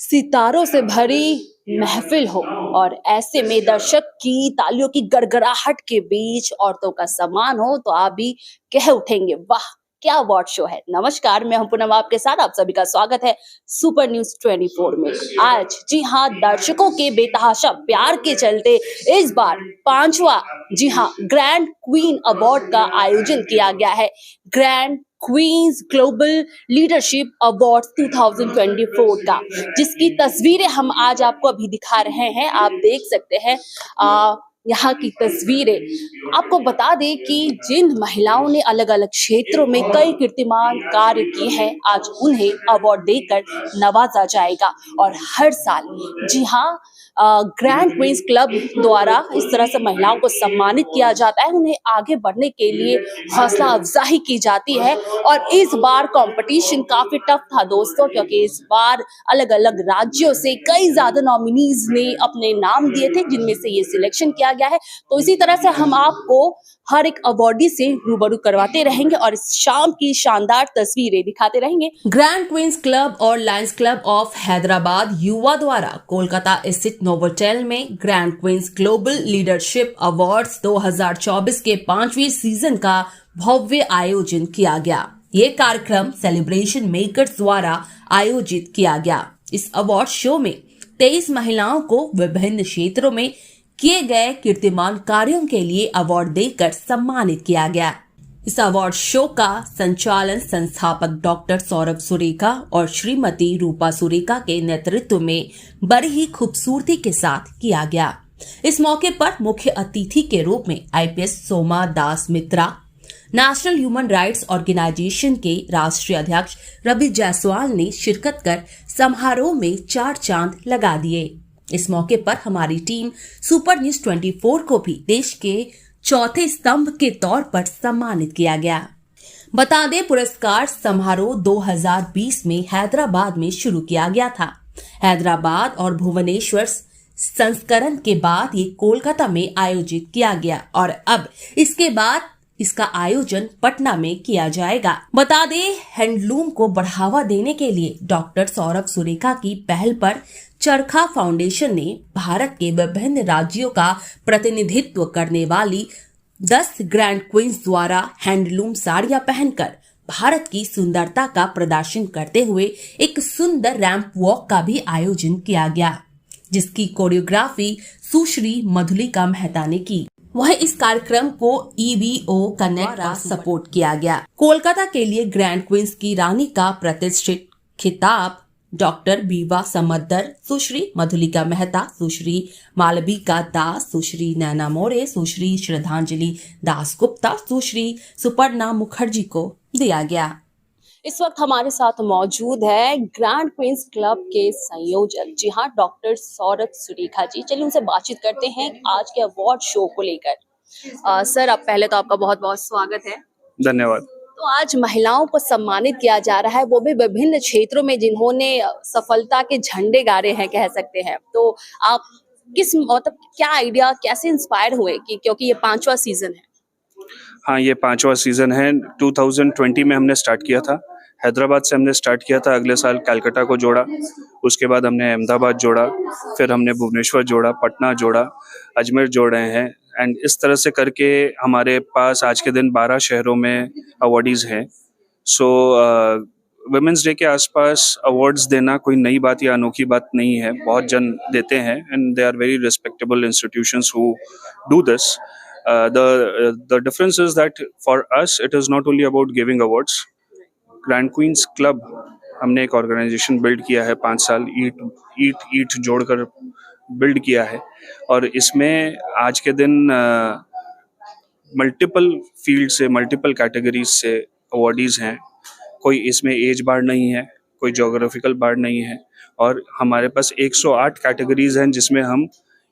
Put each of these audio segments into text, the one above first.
सितारों से भरी महफिल हो और ऐसे में दर्शक की तालियों की गड़गड़ाहट के बीच औरतों का सम्मान हो तो आप भी कह उठेंगे, वाह क्या अवार्ड शो है। नमस्कार, मैं हूं पूनम, आपके साथ आप सभी का स्वागत है सुपर न्यूज 24 में। आज जी हाँ, दर्शकों के बेतहाशा प्यार के चलते इस बार पांचवा जी हाँ ग्रैंड क्वीन अवार्ड का आयोजन किया गया है। Grand Queens Global Leadership Award 2024 का, जिसकी तस्वीरें हम आज आपको अभी दिखा रहे हैं। आप देख सकते हैं यहाँ की तस्वीरें। आपको बता दें कि जिन महिलाओं ने अलग अलग क्षेत्रों में कई कीर्तिमान कार्य किए हैं, आज उन्हें अवार्ड देकर नवाजा जाएगा। और हर साल जी हाँ ग्रैंड क्वींस क्लब द्वारा इस तरह से महिलाओं को सम्मानित किया जाता है, उन्हें आगे बढ़ने के लिए हौसला अफजाई की जाती है। और इस बार कंपटीशन काफी टफ था दोस्तों, क्योंकि इस बार अलग अलग राज्यों से कई ज्यादा नॉमिनीज ने अपने नाम दिए थे, जिनमें से ये सिलेक्शन किया गया है। तो इसी तरह से हम आपको हर एक अवार्डी से रूबरू करवाते रहेंगे और इस शाम की शानदार तस्वीरें दिखाते रहेंगे। ग्रैंड क्वींस क्लब और लायंस क्लब ऑफ हैदराबाद युवा द्वारा कोलकाता स्थित नोवोटेल में Grand Queens Global Leadership Awards 2024 के 5वें सीजन का भव्य आयोजन किया गया। ये कार्यक्रम सेलिब्रेशन मेकर्स द्वारा आयोजित किया गया। इस अवार्ड शो में 23 महिलाओं को विभिन्न क्षेत्रों में किए गए कीर्तिमान कार्यों के लिए अवार्ड देकर सम्मानित किया गया। इस अवार्ड शो का संचालन संस्थापक डॉक्टर सौरभ सुरेखा और श्रीमती रूपा सुरेखा के नेतृत्व में बड़ी ही खूबसूरती के साथ किया गया। इस मौके पर मुख्य अतिथि के रूप में आईपीएस सोमा दास मित्रा, नेशनल ह्यूमन राइट्स ऑर्गेनाइजेशन के राष्ट्रीय अध्यक्ष रवि जायसवाल ने शिरकत कर समारोह में 4 चांद लगा दिए। इस मौके पर हमारी टीम सुपर न्यूज 24 को भी देश के चौथे स्तंभ के तौर पर सम्मानित किया गया। बता दें, पुरस्कार समारोह 2020 में हैदराबाद में शुरू किया गया था। हैदराबाद और भुवनेश्वर संस्करण के बाद ये कोलकाता में आयोजित किया गया और अब इसके बाद इसका आयोजन पटना में किया जाएगा। बता दें, हैंडलूम को बढ़ावा देने के लिए डॉक्टर सौरभ सुरेखा की पहल पर चरखा फाउंडेशन ने भारत के विभिन्न राज्यों का प्रतिनिधित्व करने वाली 10 ग्रैंड क्वींस द्वारा हैंडलूम साड़ियां पहनकर भारत की सुंदरता का प्रदर्शन करते हुए एक सुंदर रैंप वॉक का भी आयोजन किया गया, जिसकी कोरियोग्राफी सुश्री मधुलिका मेहता ने की। वह इस कार्यक्रम को EBO कनेक्ट पर सपोर्ट किया गया। कोलकाता के लिए ग्रैंड क्वींस की रानी का प्रतिष्ठित खिताब डॉक्टर बीवा समद्दर, सुश्री मधुलिका मेहता, सुश्री मालविका दास, सुश्री नैना मोरे, सुश्री श्रद्धांजलि दास गुप्ता, सुश्री सुपर्णा मुखर्जी को दिया गया। इस वक्त हमारे साथ मौजूद है ग्रैंड क्वींस क्लब के संयोजक जी हाँ डॉक्टर सौरभ सुरेखा जी। चलिए उनसे बातचीत करते हैं आज के अवार्ड शो को लेकर। सर, अब पहले तो आपका बहुत बहुत स्वागत है। धन्यवाद। तो आज महिलाओं को सम्मानित किया जा रहा है, वो भी विभिन्न क्षेत्रों में जिन्होंने सफलता के झंडे गाड़े हैं कह सकते हैं। तो आप किस मतलब क्या आइडिया, कैसे इंस्पायर हुए कि क्योंकि ये 5वां सीजन है? हाँ, ये 5वां सीजन है। 2020 में हमने स्टार्ट किया था, हैदराबाद से हमने स्टार्ट किया था। अगले साल कलकत्ता को जोड़ा, उसके बाद हमने अहमदाबाद जोड़ा, फिर हमने भुवनेश्वर जोड़ा, पटना जोड़ा, अजमेर जोड़ रहे हैं। एंड इस तरह से करके हमारे पास आज के दिन 12 शहरों में अवार्डीज़ हैं। सो वुमेंस डे के आसपास अवार्ड्स देना कोई नई बात या अनोखी बात नहीं है, बहुत जन देते हैं and they are very respectable institutions who do this. The difference is that for us it is not only about giving awards. Grand Queens Club हमने एक ऑर्गेनाइजेशन बिल्ड किया है, 5 साल ईट जोड़कर बिल्ड किया है और इसमें आज के दिन मल्टीपल फील्ड से, मल्टीपल कैटेगरीज से अवार्डीज हैं। कोई इसमें एज बार नहीं है, कोई जोग्राफिकल बार नहीं है और हमारे पास 108 कैटेगरीज हैं जिसमें हम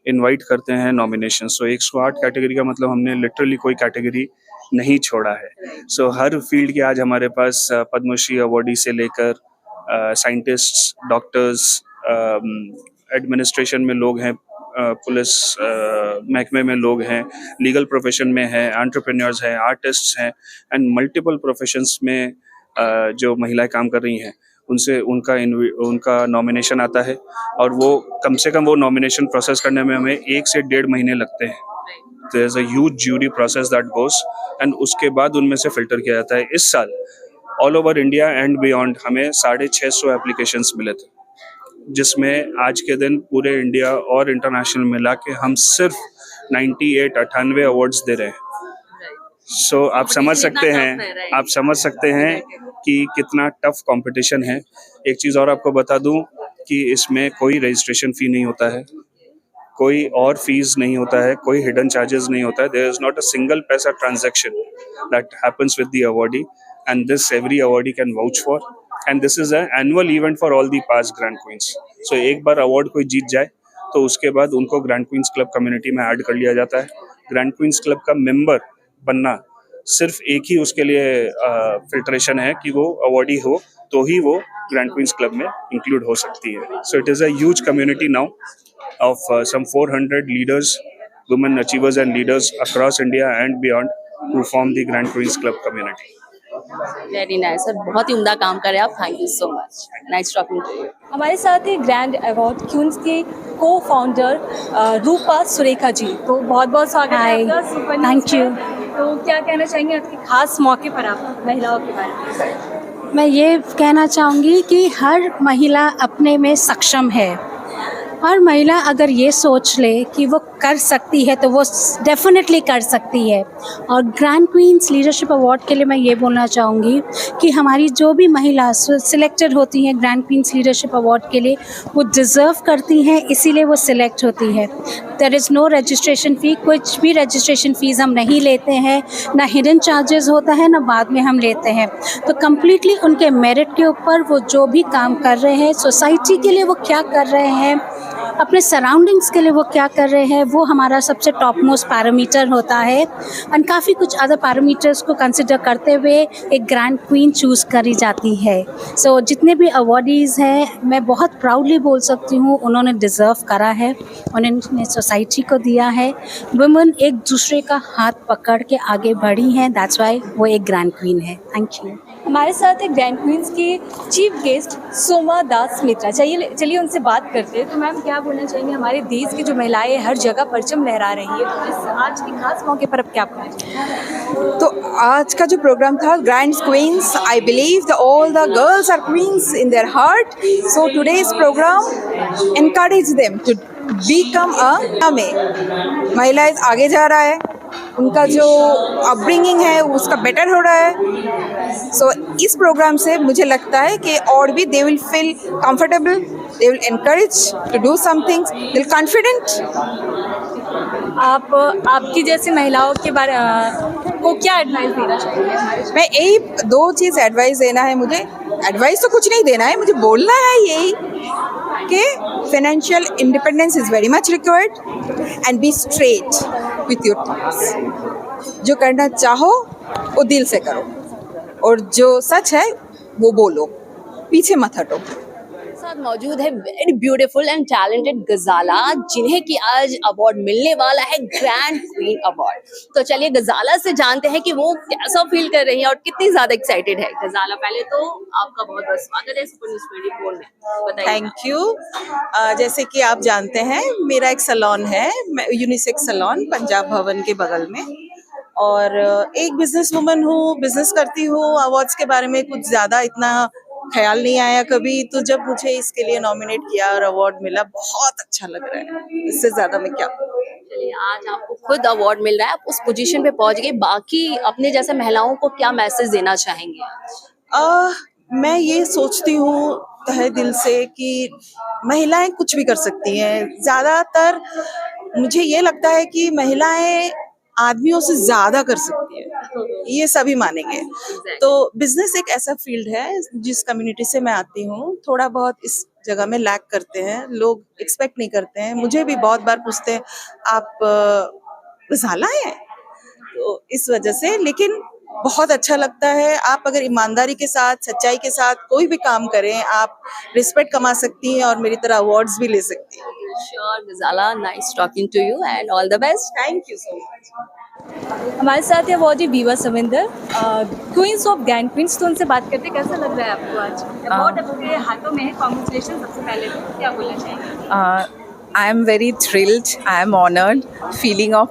इनवाइट करते हैं नॉमिनेशन। सो 108 कैटेगरी का मतलब हमने लिटरली कोई कैटेगरी नहीं छोड़ा है। सो हर फील्ड के आज हमारे पास पद्मश्री अवार्डी से लेकर साइंटिस्ट्स, डॉक्टर्स, एडमिनिस्ट्रेशन में लोग हैं, पुलिस महकमे में लोग हैं, लीगल प्रोफेशन में हैं, एंटरप्रेन्योर्स हैं, आर्टिस्ट्स हैं एंड मल्टीपल प्रोफेशंस में जो महिलाएं काम कर रही हैं उनसे उनका नॉमिनेशन आता है, और वो कम से कम वो नॉमिनेशन प्रोसेस करने में हमें 1 से 1.5 महीने लगते हैं। There is a huge jury process that goes, and उसके बाद उनमें से फिल्टर किया जाता है। इस साल all over India and beyond हमें 650 एप्लीकेशंस मिले थे, जिसमें आज के दिन पूरे इंडिया और इंटरनेशनल मिला के हम सिर्फ 98 अवार्ड्स दे रहे हैं। सो आप समझ सकते हैं कि कितना टफ कंपटीशन है। एक चीज़ और आपको बता दूं कि इसमें कोई रजिस्ट्रेशन फ़ी नहीं होता है, कोई और फीस नहीं होता है, कोई हिडन चार्जेस नहीं होता है। There is not a single paisa transaction that happens with the awardee, and this every awardee can vouch for, and this is an annual event for all the past grand queens. So एक बार award कोई जीत जाए तो उसके बाद उनको grand Queens club community में add कर लिया जाता है। ग्रैंड क्वींस क्लब का मेंबर बनना सिर्फ एक ही उसके लिए फिल्ट्रेशन है कि वो अवॉर्डी हो तो ही वो ग्रैंड क्वींस क्लब में इंक्लूड हो सकती है। So it is a huge community now of some 400 leaders, women achievers and leaders across India and beyond who form the Grand Queens Club community. Very nice sir, बहुत ही उम्दा काम कर रहे हैं आप। Thank you so much, nice talking to you. हमारे साथ ही ग्रैंड अवार्ड क्वींस के को फाउंडर रूपा सुरेखा जी, तो बहुत बहुत स्वागत है Hi. आपका सुपर न्यूज़ Thank you. में। तो क्या कहना चाहेंगे आपके खास मौके पर आप महिलाओं के बारे में? मैं ये कहना चाहूँगी कि हर महिला अपने में सक्षम है। हर महिला अगर ये सोच ले कि वो कर सकती है तो वो डेफिनेटली कर सकती है। और ग्रैंड क्वींस लीडरशिप अवार्ड के लिए मैं ये बोलना चाहूँगी कि हमारी जो भी महिला सिलेक्टेड होती हैं ग्रैंड क्वींस लीडरशिप अवार्ड के लिए, वो डिज़र्व करती हैं, इसीलिए वो सिलेक्ट होती है। There is no registration fee, कुछ भी रजिस्ट्रेशन फ़ीस हम नहीं लेते हैं, ना हिडन चार्जेस होता है, ना बाद में हम लेते हैं। तो कम्प्लीटली उनके मेरिट के ऊपर वो जो भी काम कर रहे हैं, सोसाइटी के लिए वो क्या कर रहे हैं, अपने सराउंडिंग्स के लिए वो क्या कर रहे हैं, वो हमारा सबसे टॉप मोस्ट पैरामीटर होता है। और काफ़ी कुछ अदर पैरामीटर्स को कंसिडर करते हुए एक ग्रैंड क्वीन चूज़ करी जाती है। सो जितने भी अवॉर्डीज़ हैं, मैं बहुत प्राउडली बोल सकती हूँ उन्होंने डिज़र्व करा है, उन्होंने सोसाइटी को दिया है। वुमेन एक दूसरे का हाथ पकड़ के आगे बढ़ी हैं, दैट्स वाई वो एक ग्रैंड क्वीन है। Thank you. हमारे साथ एक ग्रैंड क्वींस की चीफ गेस्ट सोमा दास मित्रा, चलिए उनसे बात करते हैं। तो मैम क्या बोलना चाहेंगे, हमारे देश की जो महिलाएं हर जगह परचम लहरा रही है, तो इस आज के खास मौके पर अब क्या बोलना चाहेंगे? तो आज का जो प्रोग्राम था grand queens, I believe all the girls are queens in their heart, so today's program encourage them to become a में। महिलाएं आगे जा रहा है, उनका जो अपब्रिंगिंग है उसका बेटर हो रहा है। सो इस प्रोग्राम से मुझे लगता है कि और भी they will feel comfortable, they will encourage to do something, they will confident. आपकी जैसी महिलाओं के बारे को क्या एडवाइस देना चाहिए? मैं यही 2 चीज़ एडवाइस देना है मुझे। एडवाइस तो कुछ नहीं देना है, मुझे बोलना है यही कि financial independence is very much required and be straight with your thoughts. जो करना चाहो वो दिल से करो, और जो सच है वो बोलो, पीछे मत हटो। साथ मौजूद है वेरी ब्यूटीफुल एंड टैलेंटेड गजाला, जिन्हें कि आज अवार्ड मिलने वाला है ग्रैंड क्वीन अवार्ड। तो चलिए गजाला से जानते हैं कि वो कैसा फील कर रही है और कितनी ज्यादा एक्साइटेड है। गजाला, पहले तो आपका बहुत बहुत स्वागत है सुपर न्यूज़ 24 में, बताइए। Thank you. जैसे कि आप जानते हैं, मेरा एक सैलून है, यूनिसेक्स सैलून, पंजाब भवन के बगल में, और एक बिजनेस वुमन हूँ, बिजनेस करती हूँ। अवार्ड्स के बारे में कुछ ज़्यादा इतना ख्याल नहीं आया कभी, तो जब मुझे इसके लिए नॉमिनेट किया और अवार्ड मिला, बहुत अच्छा लग रहा है। इससे ज़्यादा मैं क्या। चलिए, आज आपको खुद अवार्ड मिल रहा है, आप उस पोजीशन पे पहुंच गए, बाकी अपने जैसे महिलाओं को क्या मैसेज देना चाहेंगे? मैं ये सोचती हूँ तहे दिल से कि महिलाएं कुछ भी कर सकती हैं। ज़्यादातर मुझे ये लगता है कि महिलाएं आदमियों से ज़्यादा कर सकती है, ये सभी मानेंगे। तो बिजनेस एक ऐसा फील्ड है जिस कम्युनिटी से मैं आती हूँ, थोड़ा बहुत इस जगह में लैक करते हैं, लोग एक्सपेक्ट नहीं करते हैं। मुझे भी बहुत बार पूछते हैं, आप गजाला हैं? तो इस वजह से, लेकिन बहुत अच्छा लगता है। आप अगर ईमानदारी के साथ, सच्चाई के साथ कोई भी काम करें, आप रिस्पेक्ट कमा सकती हैं और मेरी तरह अवार्ड्स भी ले सकती हैं। Sure, Gazala, nice talking to you and all the best. Thank you so much. हमारे साथ है अवॉर्डी वीवा Savinder, queens of grand queens. तो उनसे बात करते, कैसा लग रहा है आपको आज? अवार्ड आपके हाथों में है, कॉन्ग्रेचुलेशन सबसे पहले तो, क्या बोलना चाहेंगे? I am very thrilled. I am honored, feeling of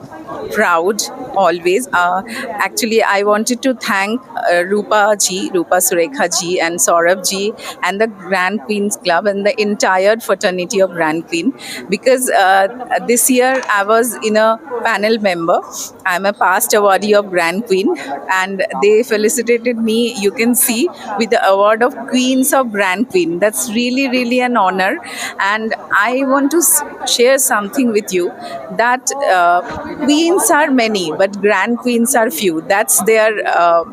proud always. Actually, I wanted to thank Rupa Surekha ji, and Saurabh ji, and the Grand Queens Club and the entire fraternity of Grand Queen, because this year I was in a panel member. I'm a past awardee of Grand Queen, and they felicitated me. You can see with the award of Queens of Grand Queen. That's really, really an honor, and I want to share something with you that queens are many but grand queens are few. That's their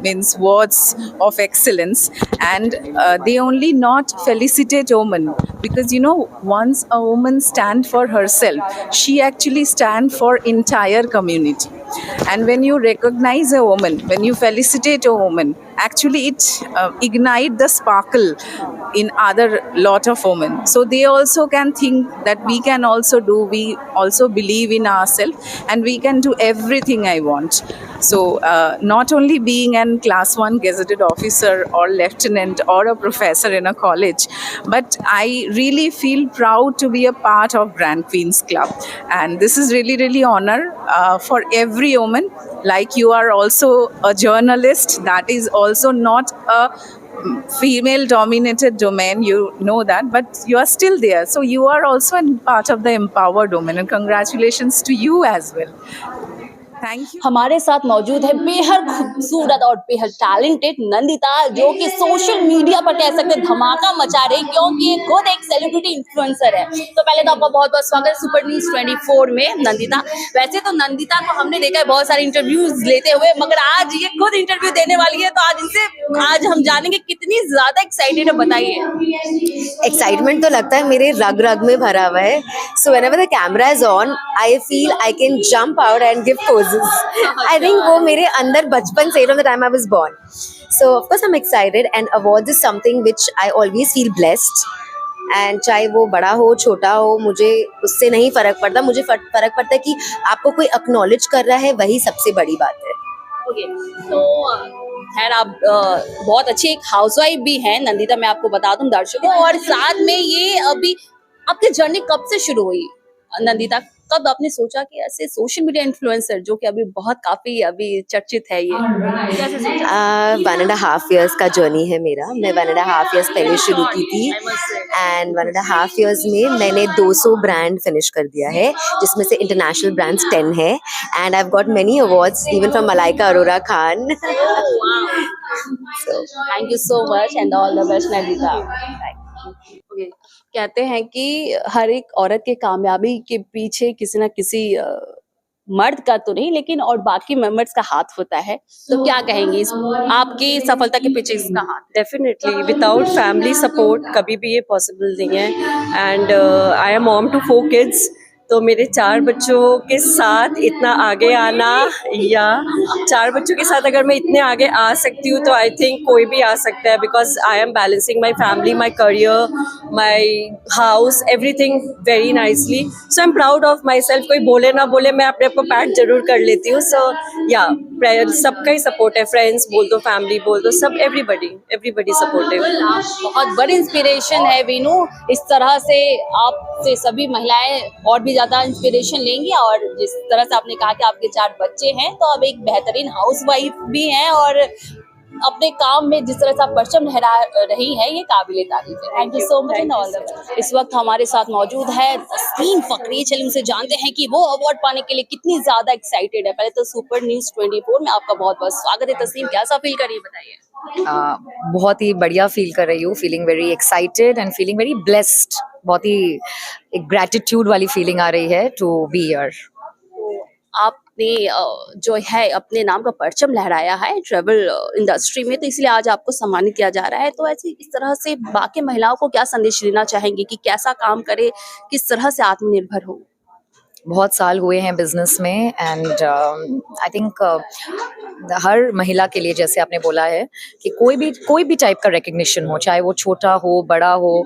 means words of excellence, and they only not felicitate women, because you know, once a woman stand for herself, she actually stand for entire community. And when you recognize a woman, when you felicitate a woman, actually it ignite the sparkle in other lot of women, so they also can think that we can also do, we also believe in ourselves, and we can do everything I want. So not only being an class 1 gazetted officer or lieutenant or a professor in a college, but I really feel proud to be a part of Grand Queens Club, and this is really, really honor for every woman. Like you are also a journalist, that is also not a female dominated domain, you know that, but you are still there, so you are also a part of the empowered women, and congratulations to you as well. Thank you. हमारे साथ मौजूद है बेहद खूबसूरत और बेहद talented Nandita, जो कि सोशल मीडिया पर कह सकते हैं धमाका मचा रही, क्योंकि ये खुद एक सेलिब्रिटी इन्फ्लुएंसर है। तो पहले तो आपका बहुत बहुत स्वागत है सुपर न्यूज 24 में नंदिता। वैसे तो नंदिता को हमने देखा है बहुत सारे इंटरव्यूज लेते हुए, मगर आज ये खुद इंटरव्यू देने वाली है, तो आज हम जानेंगे कितनी ज्यादा एक्साइटेड है, बताइए। एक्साइटमेंट तो लगता है मेरे रग रग में भरा हुआ है। So whenever the camera is on, I feel I can jump out and give poses. I think वो मेरे अंदर बचपन से, from the time I was born. So of course I am excited, and award is something which I always feel blessed, and चाहे वो बड़ा हो छोटा हो, मुझे उससे नहीं फर्क पड़ता। मुझे फर्क पड़ता है कि आपको कोई एक्नॉलेज कर रहा है, वही सबसे बड़ी बात है। ओके, तो खैर आप बहुत अच्छी एक हाउसवाइफ भी हैं नंदिता, मैं आपको बता दूं दर्शकों, और साथ में ये अभी आपकी जर्नी कब से शुरू हुई नंदिता? कब आपने सोचा कि ऐसे सोशल मीडिया इन्फ्लुएंसर, जो कि अभी बहुत काफी अभी चर्चित है, ये कैसे सोचा? 1.5 years का जर्नी है मेरा। मैं 1.5 years पहले शुरू की थी, एंड 1.5 years में मैंने 200 ब्रांड फिनिश कर दिया है, जिसमें से इंटरनेशनल ब्रांड्स 10 है, and I have got many awards even from Malaika Arora Khan. So thank you so much and all the best Nandita. Okay, कहते हैं कि हर एक औरत के कामयाबी के पीछे किसी ना किसी मर्द का तो नहीं, लेकिन और बाकी मेंबर्स का हाथ होता है। तो क्या कहेंगे इस आपकी सफलता के पीछे इसका हाथ? डेफिनेटली विदाउट फैमिली सपोर्ट कभी भी ये पॉसिबल नहीं है। And I am mom to 4 kids, तो मेरे 4 बच्चों के साथ इतना आगे आना, या 4 बच्चों के साथ अगर मैं इतने आगे आ सकती हूँ, तो आई थिंक कोई भी आ सकता है, because I am balancing my family, my career, my house, everything very nicely. So I am proud of my self. कोई बोले ना बोले, मैं अपने आप को पैट जरूर कर लेती हूँ। सो या सबका ही सपोर्ट है, फ्रेंड्स बोल दो, फैमिली बोल दो, सब एवरीबडी सपोर्टिव। बहुत बड़ी इंस्पिरेशन है वीनू, इस तरह से आपसे सभी महिलाएं और भी ज्यादा इंस्पिरेशन लेंगी। और जिस तरह से आपने कहा कि आपके 4 बच्चे हैं, तो अब एक बेहतरीन हाउसवाइफ भी हैं, और अपने काम में जिस तरह से आप परचम लहरा रही है, ये काबिले तारीफ है। Thank you so much and all the best. इस वक्त हमारे साथ मौजूद है तस्नीम फकरी। चलिए उनसे जानते हैं कि वो अवार्ड पाने के लिए कितनी ज्यादा एक्साइटेड है। पहले तो सुपर न्यूज 24 में आपका बहुत बहुत स्वागत है तस्नीम, कैसा फील कर रही है, बताइए। बहुत ही बढ़िया फील कर रही हूँ, feeling very excited and feeling very blessed. बहुत ही एक ग्रैटिट्यूड वाली फीलिंग आ रही है टू बी हियर। आपने जो है अपने नाम का परचम लहराया है ट्रैवल इंडस्ट्री में, तो इसलिए आज आपको सम्मानित किया जा रहा है। तो ऐसे इस तरह से बाकी महिलाओं को क्या संदेश देना चाहेंगे कि कैसा काम करे, किस तरह से आत्मनिर्भर हो? बहुत साल हुए हैं बिजनेस में, एंड आई थिंक हर महिला के लिए, जैसे आपने बोला है, कि कोई भी टाइप का रिकग्निशन हो, चाहे वो छोटा हो बड़ा हो,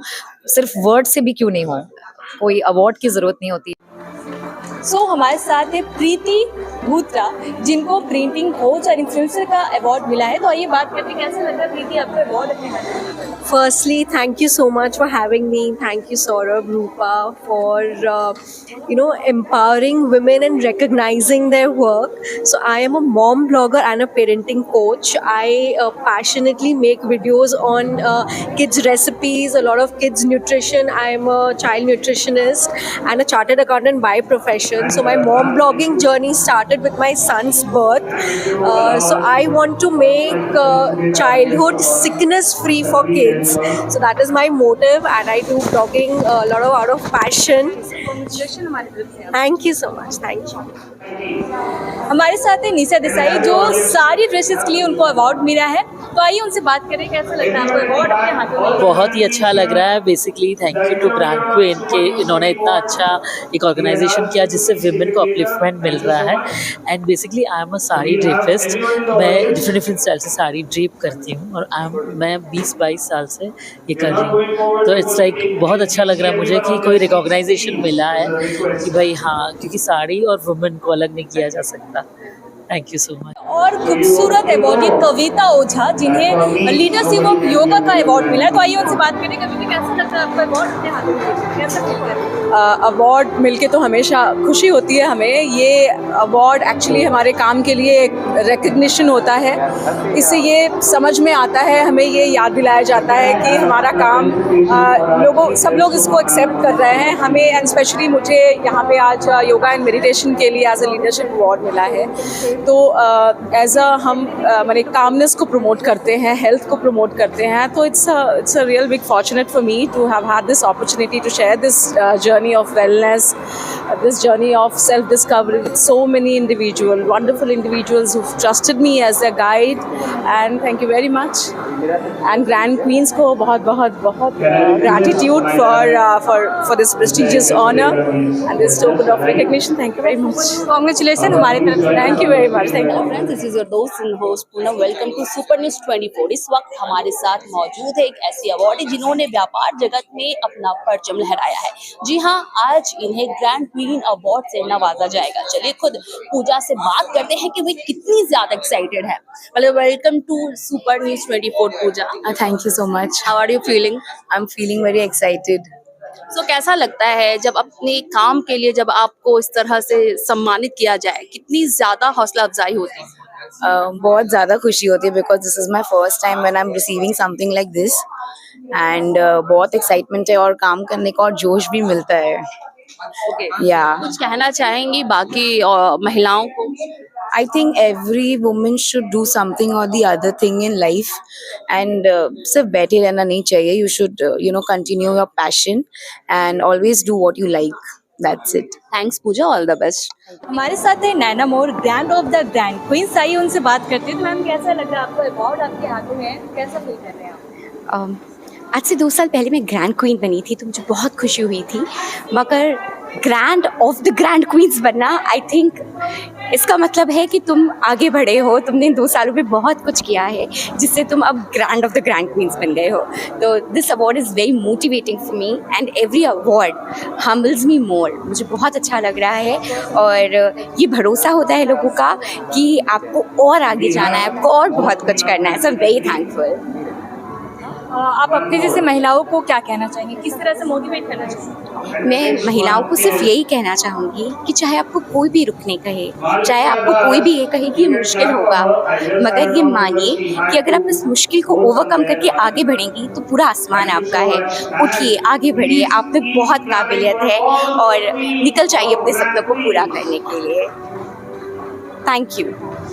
सिर्फ वर्ड से भी क्यों नहीं हो, कोई अवार्ड की जरूरत नहीं होती। सो हमारे साथ है प्रीति भूत्रा, जिनको प्रिंटिंग कोच और इन्फ्लुएंसर का अवार्ड मिला है। तो आइए बात करते हैं, कैसा लगा प्रीति आपको अवार्ड अपने हाथ में? Firstly, thank you so much for having me. Thank you, Saurabh, Rupa, for empowering women and recognizing their work. So I am a mom blogger and a parenting coach. I passionately make videos on kids recipes, a lot of kids nutrition. I am a child nutritionist and a chartered accountant by profession. So my mom blogging journey started with my son's birth. So I want to make childhood sickness free for kids. So that is my motive, and I do blogging a lot of out of passion. Congratulations हमारी तरफ से। Thank you so much. Thank you. हमारे साथ है निशा देसाई, जो सारी dresses के लिए उनको अवार्ड मिला है। तो आइए उनसे बात करें, कैसा लगता है आपको अवार्ड अपने हाथों में? बहुत ही अच्छा लग रहा है। Basically thank you to grand queen के इन्होंने इतना अच्छा एक ऑर्गेनाइजेशन किया जिससे विमेन को अपलिफ्टमेंट मिल रहा है। And basically I am a sari drapist, मैं डिफरेंट स्टाइल से साड़ी ड्रेप करती हूँ और मैं 20-22 साल से ये कर रही हूँ। तो इट्स लाइक बहुत अच्छा लग रहा है मुझे कि कोई रिकॉग्नाइजेशन मिला है कि भाई हाँ, क्योंकि साड़ी और वुमेन को अलग नहीं किया जा सकता। Thank you so much. और खूबसूरत अवार्ड ये कविता ओझा, जिन्हें लीडरशिप ऑफ योगा का अवार्ड मिला है। तो आइए उनसे बात करें, कविता कैसा लगता है आपको अवार्ड अपने हाथों में? कैसा फील कर रही हैं? अवार्ड मिलके तो हमेशा खुशी होती है हमें। ये अवार्ड एक्चुअली हमारे काम के लिए एक रिकग्निशन होता है। इससे ये समझ में आता है, हमें ये याद दिलाया जाता है कि हमारा काम सब लोग इसको एक्सेप्ट कर रहे हैं हमें। एंड स्पेशली मुझे यहाँ पे आज योगा एंड मेडिटेशन के लिए एज अ लीडरशिप अवार्ड मिला है। तो एज अ हम माने कामनेस को प्रमोट करते हैं, हेल्थ को प्रमोट करते हैं। तो it's a real big fortunate for me to have had this opportunity to share this journey of wellness, this journey of self-discovery with so many wonderful individuals who've trusted me as their guide, and thank you very much. And Grand Queens को बहुत gratitude for this prestigious honor and this token of recognition. Thank you very much. Congratulations हमारी तरफ से। Thank you very much. Thank you. Hello friends, this is your दोस्त and host Poonam. Welcome to super news 24। इस वक्त हमारे साथ मौजूद है एक ऐसी अवार्डी जिन्होंने व्यापार जगत में अपना परचम लहराया है। जी हाँ, आज इन्हें ग्रैंड क्वीन अवार्ड से नवाजा जाएगा। चलिए खुद पूजा से बात करते हैं कि वे कितनी ज्यादा एक्साइटेड है। मतलब welcome to super news 24 Puja. Thank you so much. How are you feeling? I'm feeling very excited. सो कैसा लगता है जब अपने काम के लिए जब आपको इस तरह से सम्मानित किया जाए, कितनी ज्यादा हौसला अफजाई होती है? बहुत ज़्यादा खुशी होती है because this is my first time when I am receiving something like this and बहुत एक्साइटमेंट है और काम करने का और जोश भी मिलता है। ओके, या कुछ कहना चाहेंगी बाकी महिलाओं को? I think every woman should do something or the other thing in life and सिर्फ बैठे रहना नहीं चाहिए. You should continue your passion and always do what you like. That's it. Thanks Pooja, all the best. हमारे साथ है Naina More, grand of the grand queens. आइए उनसे बात करते हैं। तो मैम कैसा लग रहा है आपको अवार्ड आपके हाथों में है, कैसा फील कर रहे हैं आप? आज से 2 साल पहले मैं ग्रैंड क्वीन बनी थी तो मुझे बहुत खुशी हुई थी, मगर grand of the grand queens बनना, आई थिंक इसका मतलब है कि तुम आगे बढ़े हो, तुमने 2 सालों में बहुत कुछ किया है जिससे तुम अब grand of the grand queens बन गए हो। तो this award is very motivating for me and every award humbles me more. मुझे बहुत अच्छा लग रहा है और ये भरोसा होता है लोगों का कि आपको और आगे जाना है, आपको और बहुत कुछ करना है। सो आई एम वेरी थैंकफुल। आप अपने जैसे महिलाओं को क्या कहना चाहेंगे, किस तरह से मोटिवेट करना चाहेंगे? मैं महिलाओं को सिर्फ यही कहना चाहूँगी कि चाहे आपको कोई भी रुकने कहे, चाहे आपको कोई भी ये कहे कि ये मुश्किल होगा, मगर ये मानिए कि अगर आप इस मुश्किल को ओवरकम करके आगे बढ़ेंगी तो पूरा आसमान आपका है। उठिए, आगे बढ़िए, आप में बहुत काबिलियत है और निकल जाइए अपने सपनों को पूरा करने के लिए। Thank you.